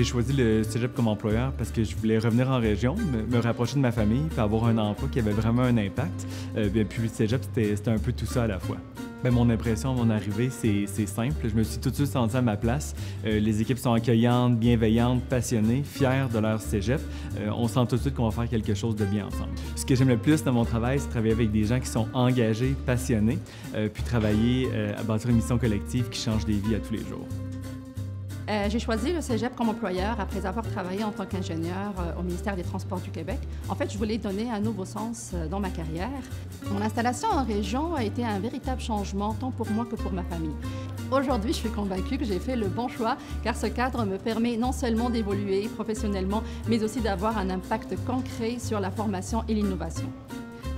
J'ai choisi le cégep comme employeur parce que je voulais revenir en région, me rapprocher de ma famille, puis avoir un emploi qui avait vraiment un impact. Puis le cégep, c'était un peu tout ça à la fois. Mon impression à mon arrivée, c'est simple. Je me suis tout de suite senti à ma place. Les équipes sont accueillantes, bienveillantes, passionnées, fières de leur cégep. On sent tout de suite qu'on va faire quelque chose de bien ensemble. Ce que j'aime le plus dans mon travail, c'est travailler avec des gens qui sont engagés, passionnés, puis travailler à bâtir une mission collective qui change des vies à tous les jours. J'ai choisi le cégep comme employeur après avoir travaillé en tant qu'ingénieur au ministère des Transports du Québec. En fait, je voulais donner un nouveau sens dans ma carrière. Mon installation en région a été un véritable changement tant pour moi que pour ma famille. Aujourd'hui, je suis convaincue que j'ai fait le bon choix car ce cadre me permet non seulement d'évoluer professionnellement, mais aussi d'avoir un impact concret sur la formation et l'innovation.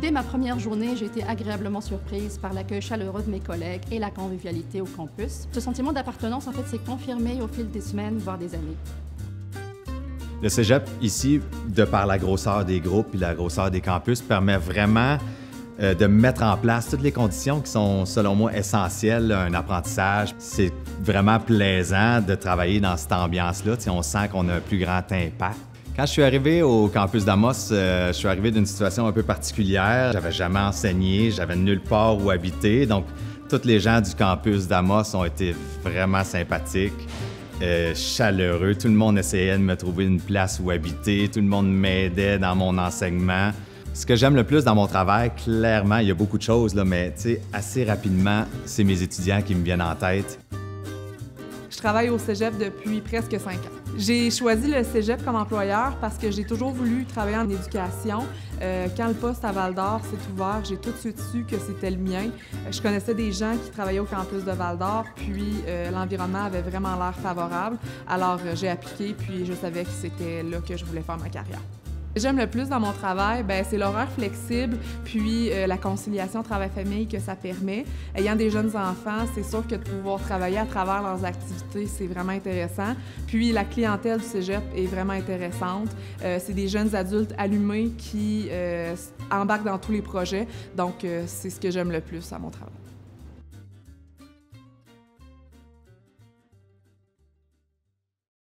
Dès ma première journée, j'ai été agréablement surprise par l'accueil chaleureux de mes collègues et la convivialité au campus. Ce sentiment d'appartenance, en fait, s'est confirmé au fil des semaines, voire des années. Le cégep, ici, de par la grosseur des groupes et la grosseur des campus, permet vraiment de mettre en place toutes les conditions qui sont, selon moi, essentielles à un apprentissage. C'est vraiment plaisant de travailler dans cette ambiance-là. On sent qu'on a un plus grand impact. Quand je suis arrivé au campus d'Amos, je suis arrivé d'une situation un peu particulière. J'avais jamais enseigné, j'avais nulle part où habiter. Donc, tous les gens du campus d'Amos ont été vraiment sympathiques, chaleureux. Tout le monde essayait de me trouver une place où habiter. Tout le monde m'aidait dans mon enseignement. Ce que j'aime le plus dans mon travail, clairement, il y a beaucoup de choses, là, mais assez rapidement, c'est mes étudiants qui me viennent en tête. Je travaille au cégep depuis presque 5 ans. J'ai choisi le cégep comme employeur parce que j'ai toujours voulu travailler en éducation. Quand le poste à Val-d'Or s'est ouvert, j'ai tout de suite su que c'était le mien. Je connaissais des gens qui travaillaient au campus de Val-d'Or, puis l'environnement avait vraiment l'air favorable. Alors j'ai appliqué, puis je savais que c'était là que je voulais faire ma carrière. J'aime le plus dans mon travail, c'est l'horaire flexible, puis la conciliation travail-famille que ça permet. Ayant des jeunes enfants, c'est sûr que de pouvoir travailler à travers leurs activités, c'est vraiment intéressant. Puis la clientèle du cégep est vraiment intéressante. C'est des jeunes adultes allumés qui embarquent dans tous les projets, donc c'est ce que j'aime le plus à mon travail.